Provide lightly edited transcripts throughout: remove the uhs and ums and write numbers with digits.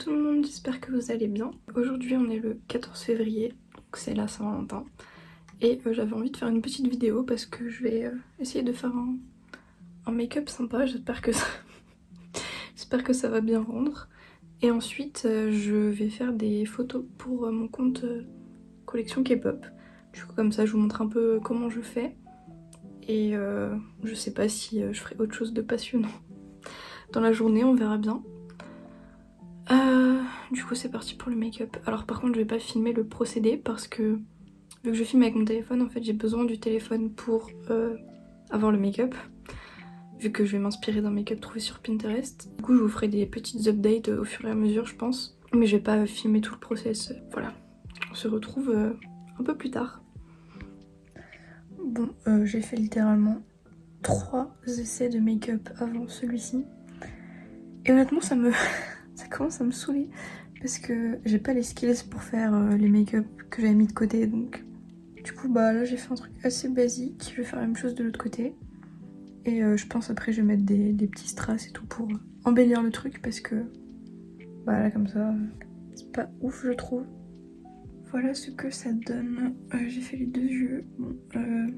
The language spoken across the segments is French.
tout le monde, j'espère que vous allez bien. Aujourd'hui on est le 14 février, donc c'est la Saint-Valentin. Et j'avais envie de faire une petite vidéo parce que je vais essayer de faire un make-up sympa, j'espère que ça... j'espère que ça va bien rendre. Et ensuite je vais faire des photos pour mon compte collection K-pop. Du coup comme ça je vous montre un peu comment je fais. Et je sais pas si je ferai autre chose de passionnant dans la journée, on verra bien. Du coup c'est parti pour le make-up. Alors par contre je vais pas filmer le procédé parce que vu que je filme avec mon téléphone, en fait j'ai besoin du téléphone pour avoir le make-up. Vu que je vais m'inspirer d'un make-up trouvé sur Pinterest. Du coup je vous ferai des petites updates au fur et à mesure je pense. Mais je vais pas filmer tout le process. Voilà. On se retrouve un peu plus tard. Bon, j'ai fait littéralement 3 essais de make-up avant celui-ci. Et honnêtement ça me... ça commence à me saouler parce que j'ai pas les skills pour faire les make-up que j'avais mis de côté, donc du coup bah là j'ai fait un truc assez basique, je vais faire la même chose de l'autre côté et je pense après je vais mettre des petits strass et tout pour embellir le truc parce que bah là comme ça c'est pas ouf je trouve. Voilà ce que ça donne. J'ai fait les deux yeux, bon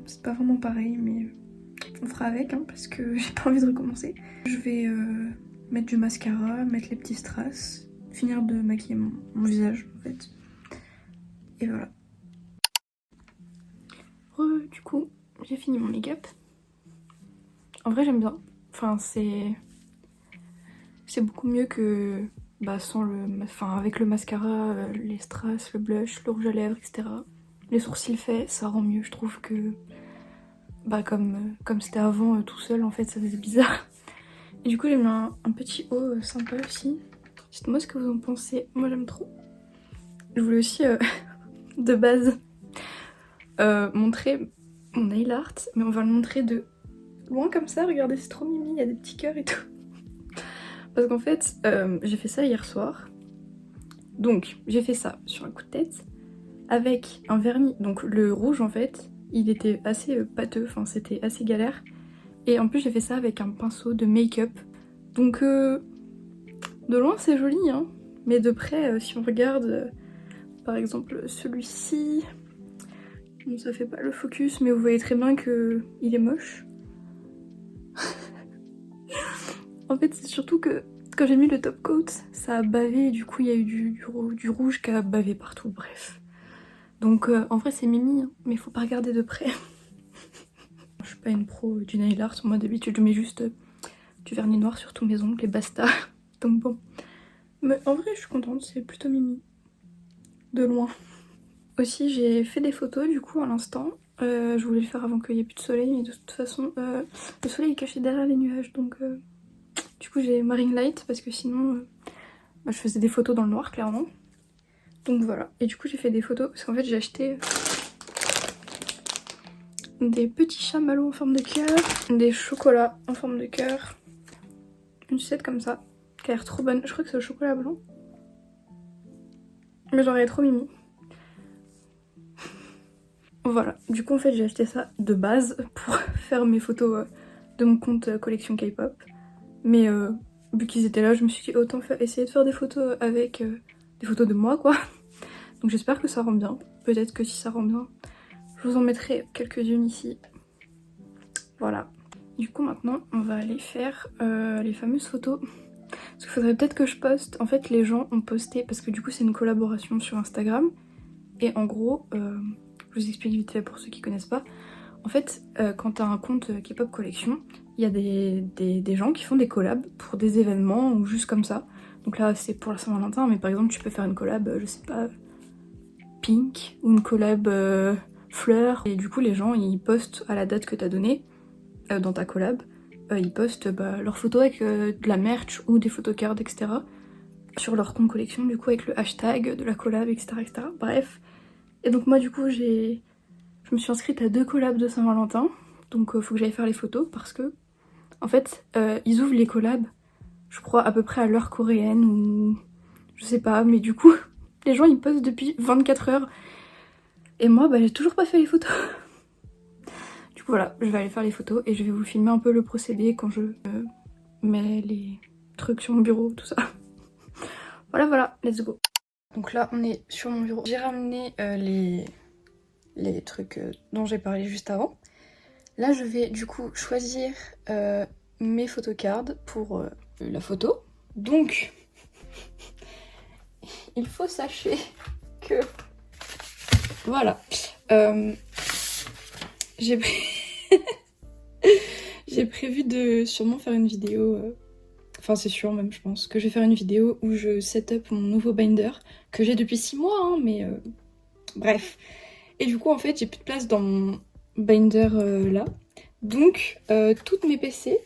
c'est pas vraiment pareil mais on fera avec hein, parce que j'ai pas envie de recommencer. Je vais mettre du mascara, mettre les petits strass, finir de maquiller mon visage en fait. Et voilà. Du coup, j'ai fini mon make-up. En vrai j'aime bien. Enfin c'est beaucoup mieux que bah, sans le... Enfin avec le mascara, les strass, le blush, le rouge à lèvres, etc. Les sourcils faits, ça rend mieux. Je trouve que bah comme c'était avant tout seul en fait ça faisait bizarre. Et du coup j'ai mis un petit haut sympa aussi. Dites-moi ce que vous en pensez, moi j'aime trop. Je voulais aussi de base montrer mon nail art, mais on va le montrer de loin comme ça, regardez c'est trop mimi, il y a des petits cœurs et tout. Parce qu'en fait j'ai fait ça hier soir. Donc j'ai fait ça sur un coup de tête avec un vernis, donc le rouge en fait il était assez pâteux, enfin c'était assez galère. Et en plus j'ai fait ça avec un pinceau de make-up. Donc de loin c'est joli hein, mais de près si on regarde par exemple celui-ci, bon ça fait pas le focus mais vous voyez très bien que il est moche. En fait c'est surtout que quand j'ai mis le top coat ça a bavé et du coup il y a eu du rouge qui a bavé partout, bref. Donc en vrai c'est mimi hein, mais faut pas regarder de près. Je suis pas une pro du nail art, moi d'habitude je mets juste du vernis noir sur tous mes ongles et basta. Donc bon. Mais en vrai je suis contente, c'est plutôt mimi. De loin. Aussi j'ai fait des photos du coup à l'instant. Je voulais le faire avant qu'il n'y ait plus de soleil mais de toute façon le soleil est caché derrière les nuages donc du coup j'ai ma ring light parce que sinon bah, je faisais des photos dans le noir clairement. Donc voilà, et du coup j'ai fait des photos parce qu'en fait j'ai acheté des petits chamallows en forme de cœur, des chocolats en forme de cœur, une sucette comme ça qui a l'air trop bonne, je crois que c'est au chocolat blanc. Mais genre elle est trop mimi. Voilà, du coup en fait j'ai acheté ça de base pour faire mes photos de mon compte collection K-pop. Mais vu qu'ils étaient là je me suis dit autant essayer de faire des photos avec des photos de moi quoi. Donc j'espère que ça rend bien, peut-être que si ça rend bien je vous en mettrai quelques-unes ici. Voilà. Du coup maintenant on va aller faire les fameuses photos. Parce qu'il faudrait peut-être que je poste. En fait les gens ont posté, parce que du coup c'est une collaboration sur Instagram. Et en gros, je vous explique vite fait pour ceux qui connaissent pas. En fait quand t'as un compte K-pop collection, il y a des gens qui font des collabs pour des événements ou juste comme ça. Donc là c'est pour la Saint-Valentin, mais par exemple tu peux faire une collab, je sais pas, Pink ou une collab fleurs. Et du coup les gens ils postent à la date que t'as donnée dans ta collab. Ils postent leurs photos avec de la merch ou des photocards etc. sur leur compte collection du coup avec le hashtag de la collab etc. etc. Bref. Et donc moi du coup je me suis inscrite à 2 collabs de Saint-Valentin. Donc faut que j'aille faire les photos parce que en fait ils ouvrent les collabs je crois à peu près à l'heure coréenne ou je sais pas, mais du coup les gens ils postent depuis 24 heures et moi j'ai toujours pas fait les photos. Du coup voilà, je vais aller faire les photos et je vais vous filmer un peu le procédé quand je mets les trucs sur mon bureau, tout ça. Voilà, let's go. Donc là on est sur mon bureau. J'ai ramené les trucs dont j'ai parlé juste avant. Là je vais du coup choisir mes photocards pour la photo. Donc il faut sachez que voilà, j'ai prévu de sûrement faire une vidéo, enfin c'est sûr même je pense, que je vais faire une vidéo où je set up mon nouveau binder que j'ai depuis 6 mois hein, mais bref. Et du coup en fait j'ai plus de place dans mon binder là. Donc toutes mes PC,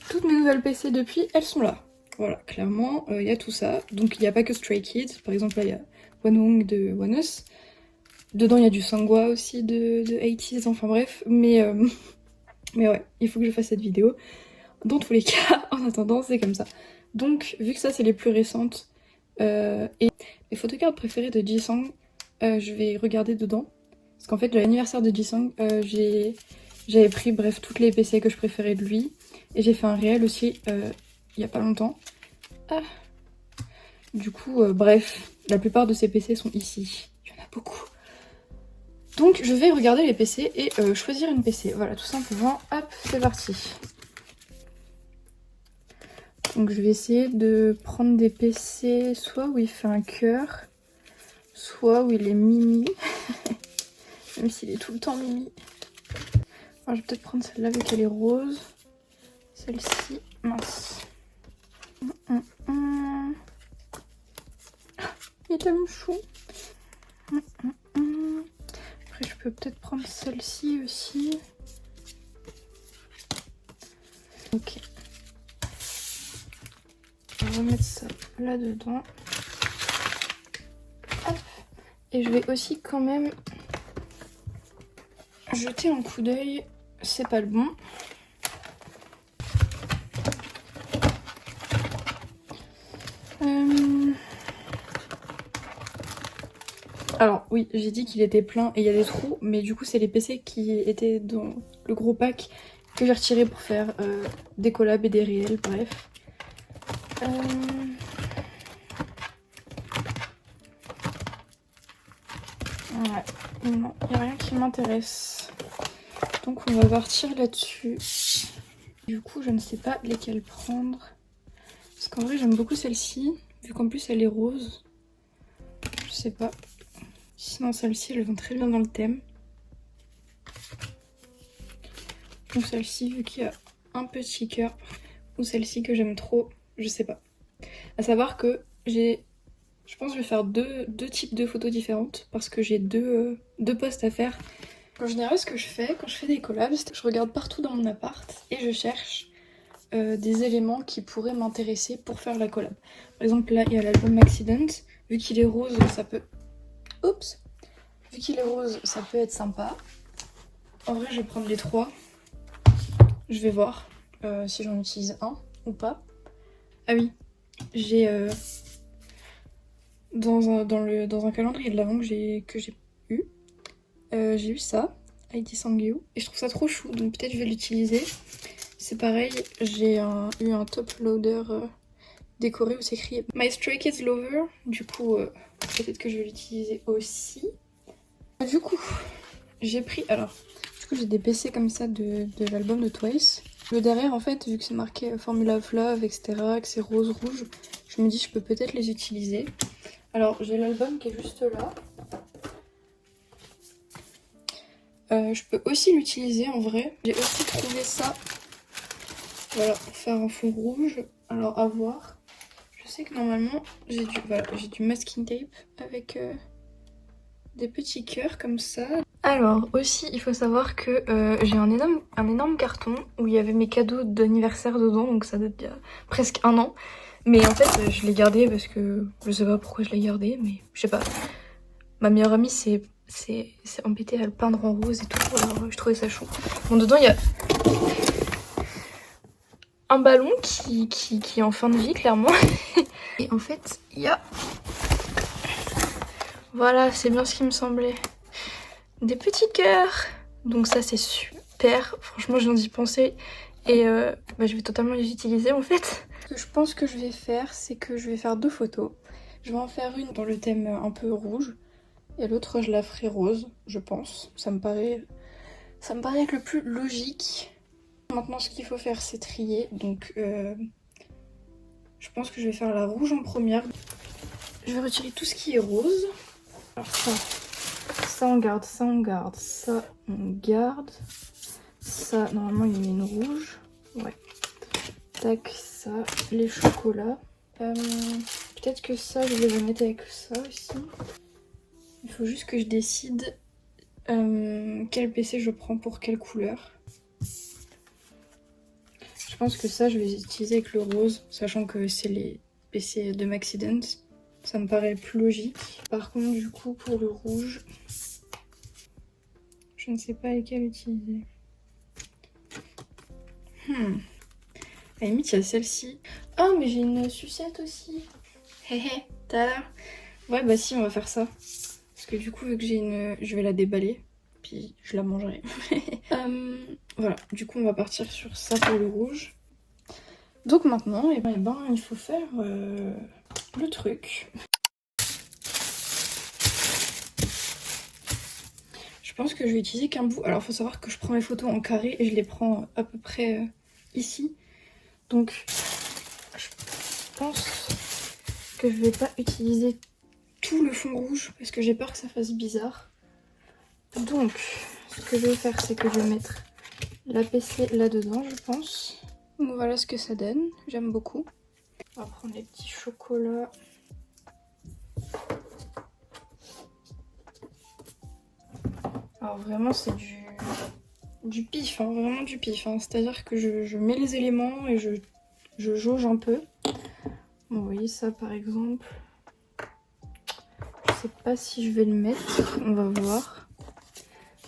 toutes mes nouvelles PC depuis, elles sont là. Voilà, clairement il y a tout ça. Donc il n'y a pas que Stray Kids, par exemple là il y a One Wong de One Us. Dedans il y a du Sangwa aussi de 80s, enfin bref, mais ouais, il faut que je fasse cette vidéo. Dans tous les cas, en attendant, c'est comme ça. Donc, vu que ça, c'est les plus récentes, et mes photocards préférées de Jisung, je vais regarder dedans. Parce qu'en fait, l'anniversaire de Jisung, j'avais pris, bref, toutes les PC que je préférais de lui. Et j'ai fait un réel aussi, il y a pas longtemps. Ah. Du coup, bref, la plupart de ces PC sont ici. Il y en a beaucoup. Donc, je vais regarder les PC et choisir une PC. Voilà, tout simplement. Hop, c'est parti. Donc je vais essayer de prendre des PC soit où il fait un cœur, soit où il est mimi, même s'il est tout le temps mimi. Alors, je vais peut-être prendre celle-là vu qu'elle est rose. Celle-ci, mince. Il est tellement chou. Après je peux peut-être prendre celle-ci aussi. Ok. On va mettre ça là-dedans. Et je vais aussi quand même jeter un coup d'œil. C'est pas le bon. Alors oui, j'ai dit qu'il était plein et il y a des trous, mais du coup c'est les PC qui étaient dans le gros pack que j'ai retiré pour faire des collabs et des réels, bref. Ouais, non, il n'y a rien qui m'intéresse. Donc on va partir là-dessus. Du coup je ne sais pas lesquelles prendre. Parce qu'en vrai j'aime beaucoup celle-ci, vu qu'en plus elle est rose. Je sais pas. Sinon celle-ci elles vont très bien dans le thème. Ou celle-ci vu qu'il y a un petit cœur. Ou celle-ci que j'aime trop, je sais pas. À savoir que je pense que je vais faire deux types de photos différentes parce que j'ai deux posts à faire. En général, ce que je fais quand je fais des collabs, c'est que je regarde partout dans mon appart et je cherche des éléments qui pourraient m'intéresser pour faire la collab. Par exemple, là, il y a l'album Accident. Vu qu'il est rose, ça peut... Oups! Vu qu'il est rose, ça peut être sympa. En vrai, je vais prendre les trois. Je vais voir si j'en utilise un ou pas. Ah oui, j'ai... Dans un calendrier de l'avant que j'ai eu, j'ai eu ça, ID Sangyu, et je trouve ça trop chou, donc peut-être je vais l'utiliser. C'est pareil, j'ai eu un top loader décoré où c'est écrit My Stray Kids Lover, du coup peut-être que je vais l'utiliser aussi. Du coup, j'ai pris, alors, du coup j'ai des PC comme ça de l'album de Twice. Le derrière en fait, vu que c'est marqué Formula of Love, etc., que c'est rose-rouge, je me dis je peux peut-être les utiliser. Alors, j'ai l'album qui est juste là. Je peux aussi l'utiliser en vrai. J'ai aussi trouvé ça. Voilà, pour faire un fond rouge. Alors, à voir. Je sais que normalement, j'ai du masking tape avec des petits cœurs comme ça. Alors, aussi, il faut savoir que j'ai un énorme carton où il y avait mes cadeaux d'anniversaire dedans. Donc, ça date d'il y a presque 1 an. Mais en fait, je l'ai gardé parce que je sais pas pourquoi je l'ai gardé, mais je sais pas. Ma meilleure amie s'est embêtée à le peindre en rose et tout, alors je trouvais ça chou. Bon, dedans, il y a un ballon qui est en fin de vie, clairement. Et en fait, il y a... Voilà, c'est bien ce qui me semblait. Des petits cœurs. Donc ça, c'est super. Franchement, je viens d'y penser. Et je vais totalement les utiliser, en fait. que je pense que je vais faire, c'est que je vais faire 2 photos. Je vais en faire une dans le thème un peu rouge et l'autre je la ferai rose, je pense. Ça me paraît être le plus logique. Maintenant ce qu'il faut faire c'est trier, donc je pense que je vais faire la rouge en première. Je vais retirer tout ce qui est rose. Alors ça on garde, ça on garde, ça on garde. Ça normalement il y a une rouge. Ouais. Tac, ça, les chocolats. Peut-être que ça je vais le mettre avec ça aussi. Il faut juste que je décide quel PC je prends pour quelle couleur. Je pense que ça je vais utiliser avec le rose, sachant que c'est les PC de Maxident. Ça me paraît plus logique. Par contre du coup pour le rouge, je ne sais pas lesquels utiliser. À la limite il y a celle-ci. Oh mais j'ai une sucette aussi. Hé hé, tada. Ouais bah si on va faire ça. Parce que du coup vu que j'ai une... je vais la déballer. Puis je la mangerai. Voilà, du coup on va partir sur ça pour le rouge. Donc maintenant, eh ben, il faut faire le truc. Je pense que je vais utiliser qu'un bout. Alors il faut savoir que je prends mes photos en carré et je les prends à peu près ici. Donc je pense que je vais pas utiliser tout le fond rouge parce que j'ai peur que ça fasse bizarre. Donc ce que je vais faire c'est que je vais mettre la PC là-dedans je pense. Donc voilà ce que ça donne, j'aime beaucoup. On va prendre les petits chocolats. Alors vraiment c'est du pif, hein, vraiment du pif. Hein. C'est-à-dire que je mets les éléments et je jauge un peu. Bon, vous voyez ça par exemple. Je sais pas si je vais le mettre, on va voir.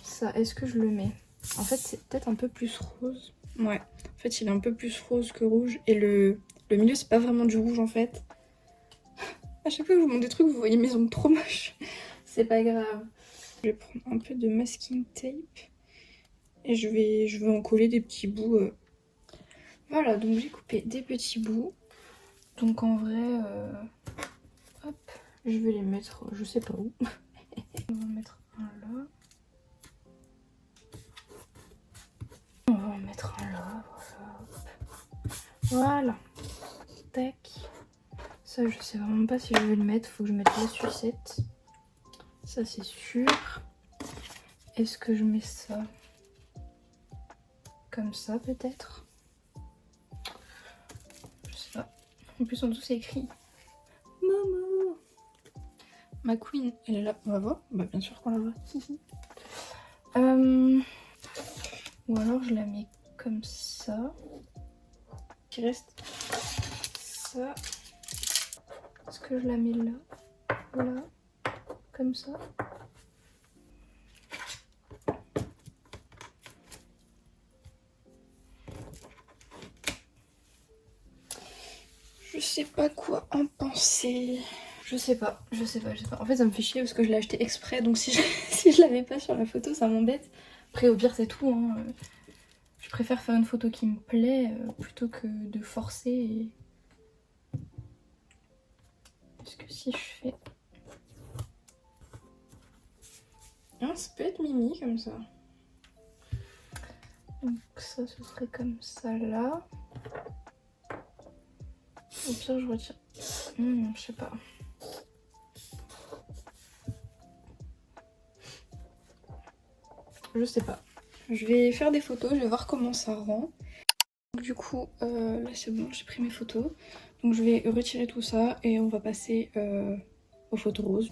Ça, est-ce que je le mets? En fait c'est peut-être un peu plus rose. Ouais, en fait il est un peu plus rose que rouge. Et le milieu c'est pas vraiment du rouge en fait. À chaque fois que je vous montre des trucs vous voyez mes ongles trop moches. C'est pas grave. Je vais prendre un peu de masking tape. Et je vais en coller des petits bouts. Voilà, donc j'ai coupé des petits bouts. Donc en vrai, hop, je vais les mettre, je sais pas où. On va en mettre un là. On va en mettre un là, voilà. Voilà. Tac. Ça, je sais vraiment pas si je vais le mettre. Faut que je mette la sucette. Ça, c'est sûr. Est-ce que je mets ça comme ça, peut-être? Je sais pas. En plus, en dessous, c'est écrit Momo. Ma queen, elle est là. On va voir. Bah, bien sûr qu'on la voit. Ou alors, je la mets comme ça. Il reste ça. Est-ce que je la mets là? Là? Comme ça? Je sais pas quoi en penser. Je sais pas. En fait, ça me fait chier parce que je l'ai acheté exprès. Donc si je l'avais pas sur la photo, ça m'embête. Après, au pire, c'est tout. Hein. Je préfère faire une photo qui me plaît plutôt que de forcer. Parce que si je fais... Ah, ça peut être mimi comme ça. Donc ça, ce serait comme ça là. Au pire, je retire... je sais pas. Je sais pas. Je vais faire des photos, je vais voir comment ça rend. Donc, du coup, là c'est bon, j'ai pris mes photos. Donc je vais retirer tout ça et on va passer aux photos roses.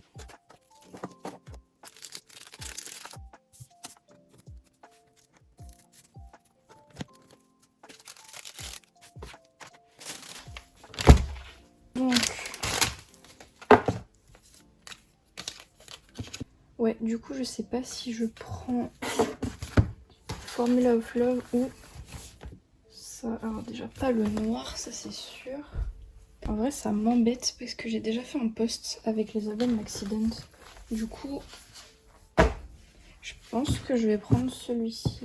Donc... Ouais, du coup, je sais pas si je prends Formula of Love ou ça. Alors déjà, pas le noir, ça c'est sûr. En vrai, ça m'embête parce que j'ai déjà fait un post avec les albums Maxident. Du coup, je pense que je vais prendre celui-ci.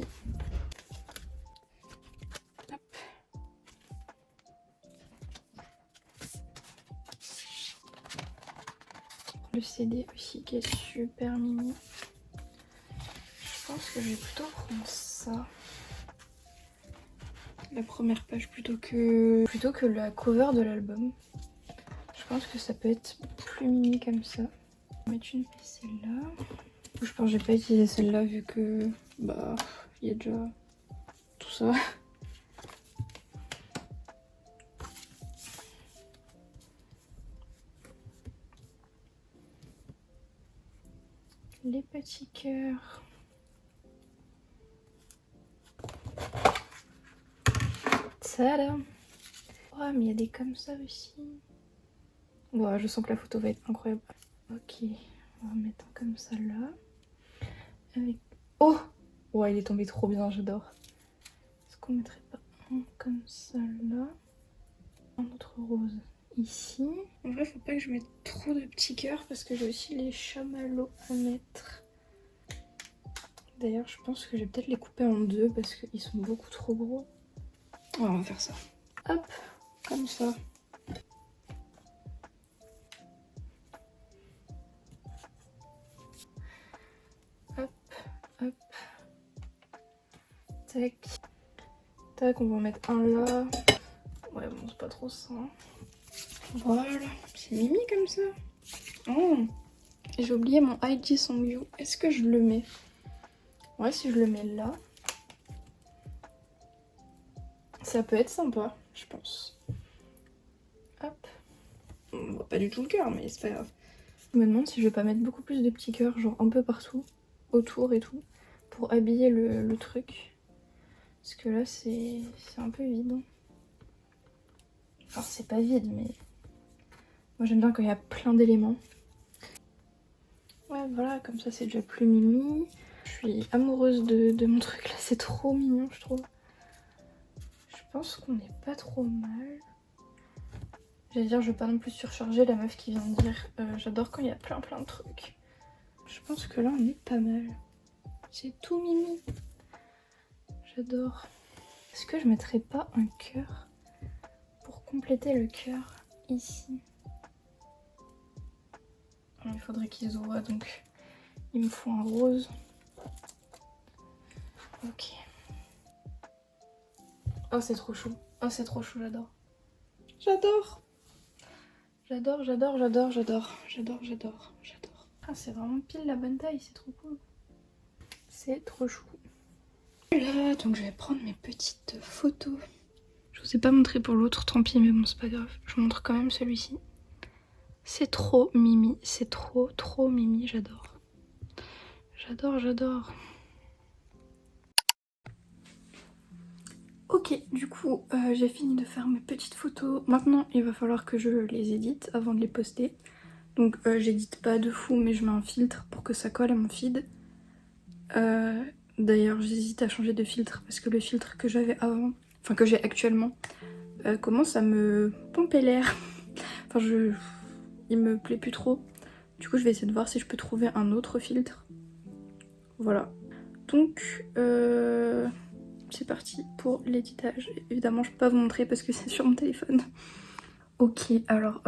Le CD aussi qui est super mimi. Je pense que je vais plutôt prendre ça. La première page plutôt que la cover de l'album. Je pense que ça peut être plus mimi comme ça. On va mettre une pièce celle-là. Je pense que je vais pas utiliser celle-là vu que bah il y a déjà tout ça. Les petits cœurs. Tada! Oh mais il y a des comme ça aussi. Ouais, je sens que la photo va être incroyable. Ok, on va mettre un comme ça là. Avec... Oh! Ouais, il est tombé trop bien, j'adore. Est-ce qu'on mettrait pas un comme ça là? Un autre rose ici. En vrai, faut pas que je mette trop de petits cœurs parce que j'ai aussi les chamallows à mettre. D'ailleurs, je pense que je vais peut-être les couper en deux parce qu'ils sont beaucoup trop gros. Ouais, on va faire ça. Hop, comme ça. Hop, hop. Tac. Tac, on va en mettre un là. Ouais, bon, c'est pas trop ça. Voilà, c'est mimi comme ça. Oh, j'ai oublié mon IG Songyu. Est-ce que je le mets? Ouais, si je le mets là, ça peut être sympa, je pense. Hop. On voit pas du tout le cœur, mais c'est pas grave. Je me demande si je vais pas mettre beaucoup plus de petits cœurs, genre un peu partout, autour et tout, pour habiller le truc. Parce que là, c'est un peu vide. Enfin, c'est pas vide, mais... Moi, j'aime bien quand il y a plein d'éléments. Ouais, voilà, comme ça, c'est déjà plus mimi. Je suis amoureuse de mon truc, là. C'est trop mignon, je trouve. Je pense qu'on n'est pas trop mal. J'allais dire, je veux pas non plus surcharger la meuf qui vient de dire j'adore quand il y a plein de trucs. Je pense que là, on est pas mal. C'est tout mimi. J'adore. Est-ce que je mettrais pas un cœur pour compléter le cœur ici? Il faudrait qu'ils se voient, donc il me faut un rose. Ok. Oh, c'est trop chou. Oh, c'est trop chou, j'adore. J'adore. J'adore, j'adore, j'adore, j'adore. J'adore, j'adore, j'adore. Ah, c'est vraiment pile la bonne taille, c'est trop cool. C'est trop chou. Là, donc je vais prendre mes petites photos. Je vous ai pas montré pour l'autre, tant pis, mais bon, c'est pas grave. Je vous montre quand même celui-ci. C'est trop mimi, c'est trop mimi, j'adore. J'adore, j'adore. Ok, du coup, j'ai fini de faire mes petites photos. Maintenant, il va falloir que je les édite avant de les poster. Donc, j'édite pas de fou, mais je mets un filtre pour que ça colle à mon feed. D'ailleurs, j'hésite à changer de filtre parce que le filtre que j'avais avant, enfin que j'ai actuellement, commence à me pomper l'air. Enfin, il me plaît plus trop. Du coup, je vais essayer de voir si je peux trouver un autre filtre. Voilà. Donc, c'est parti pour l'éditage. Évidemment, je peux pas vous montrer parce que c'est sur mon téléphone. Ok, alors,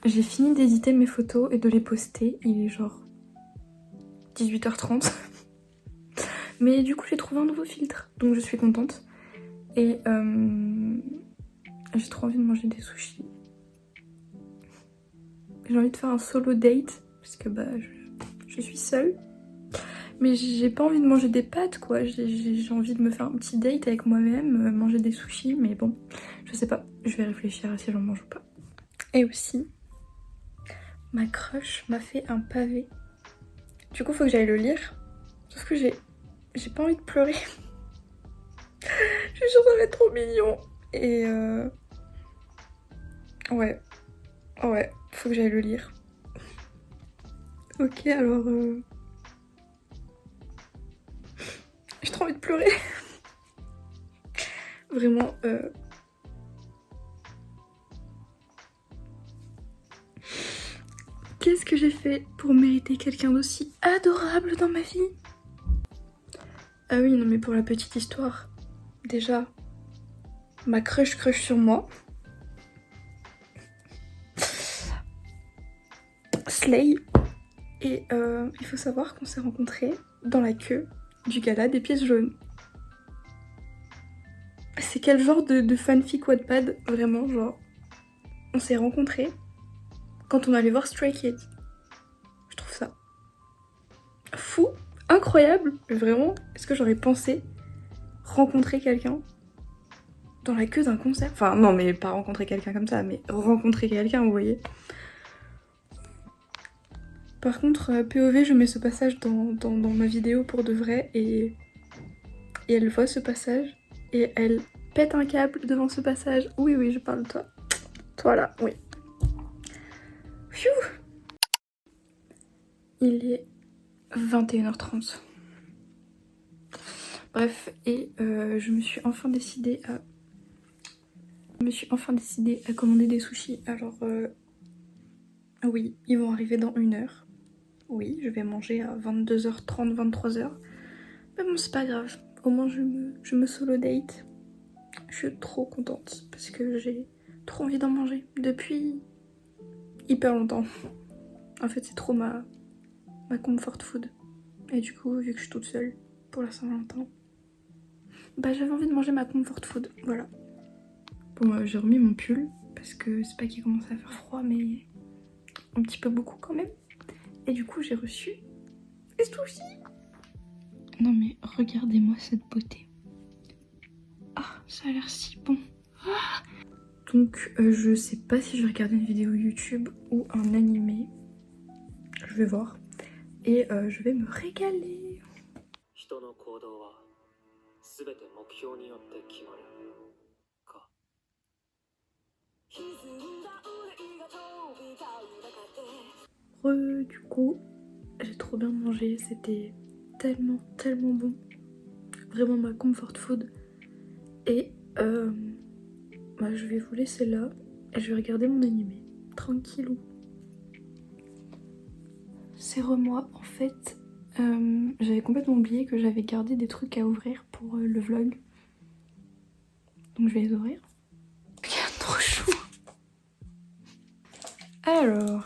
j'ai fini d'éditer mes photos et de les poster. Il est genre 18h30. Mais du coup, j'ai trouvé un nouveau filtre, donc je suis contente. Et j'ai trop envie de manger des sushis. J'ai envie de faire un solo date, parce que bah, je suis seule. Mais j'ai pas envie de manger des pâtes, quoi. J'ai envie de me faire un petit date avec moi-même, manger des sushis, mais bon, je sais pas. Je vais réfléchir à si j'en mange ou pas. Et aussi, ma crush m'a fait un pavé. Du coup, faut que j'aille le lire. Sauf que j'ai pas envie de pleurer. Je suis sûre que ça va être trop mignon. Et ouais, faut que j'aille le lire. Ok, alors j'ai trop envie de pleurer. Vraiment. Qu'est-ce que j'ai fait pour mériter quelqu'un d'aussi adorable dans ma vie? Ah oui, non mais pour la petite histoire, déjà, ma crush sur moi. slay. Et il faut savoir qu'on s'est rencontrés dans la queue du gala des pièces jaunes. C'est quel genre de fanfic Wattpad, vraiment, genre... On s'est rencontrés quand on allait voir Stray Kids. Je trouve ça fou, incroyable, vraiment. Est-ce que j'aurais pensé rencontrer quelqu'un dans la queue d'un concert? Enfin non, mais pas rencontrer quelqu'un comme ça, mais rencontrer quelqu'un, vous voyez. Par contre, POV, je mets ce passage dans ma vidéo pour de vrai et elle voit ce passage et elle pète un câble devant ce passage. Oui, oui, je parle de toi. Toi là, oui. Pfiou. Il est 21h30. Bref, et je me suis enfin décidée à... commander des sushis. Alors, oui, ils vont arriver dans 1 heure. Oui, je vais manger à 22h30, 23h. Mais bon, c'est pas grave. Au moins, je me solo date. Je suis trop contente parce que j'ai trop envie d'en manger depuis hyper longtemps. En fait, c'est trop ma comfort food. Et du coup, vu que je suis toute seule pour la Saint-Valentin, bah j'avais envie de manger ma comfort food, voilà. Bon, j'ai remis mon pull parce que c'est pas qu'il commence à faire froid, mais un petit peu beaucoup quand même. Et du coup, j'ai reçu les sushis. Non mais regardez-moi cette beauté. Ah, ça a l'air si bon. Ah. Donc, je sais pas si je vais regarder une vidéo YouTube ou un animé. Je vais voir. Et je vais me régaler. Du coup, j'ai trop bien mangé, c'était tellement bon, vraiment ma comfort food. Et bah, je vais vous laisser là et je vais regarder mon animé, tranquillou. C'est moi en fait, j'avais complètement oublié que j'avais gardé des trucs à ouvrir pour le vlog. Donc je vais les ouvrir. Regarde, trop chou. Alors,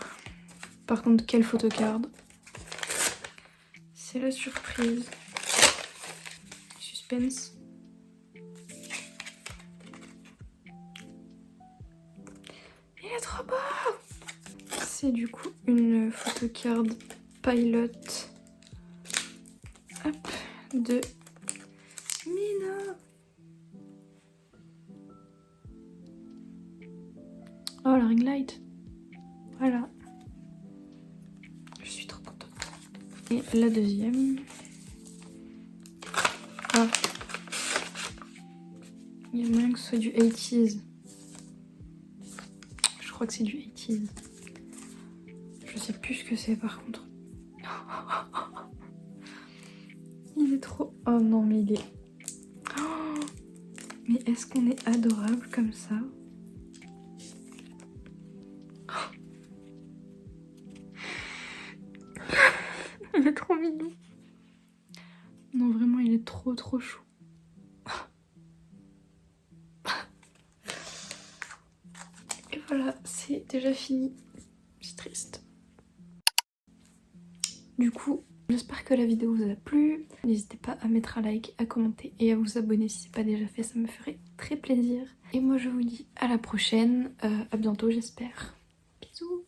par contre, quelle photocard. C'est la surprise. Suspense. Il est trop beau. C'est du coup une photocard Pilot. Hop, de Mina. Oh, la ring light. Voilà. Je suis trop contente. Et la deuxième. Ah. Il y a moyen que ce soit du 80s. Je crois que c'est du 80s. Je sais plus ce que c'est par contre. Il est trop... Oh non mais il est... Oh, mais est-ce qu'on est adorable comme ça? Il est trop mignon. Non vraiment il est trop chou. Et voilà, c'est déjà fini. C'est triste. Du coup, j'espère que la vidéo vous a plu. N'hésitez pas à mettre un like, à commenter et à vous abonner si c'est pas déjà fait, ça me ferait très plaisir. Et moi je vous dis à la prochaine, à bientôt j'espère. Bisous.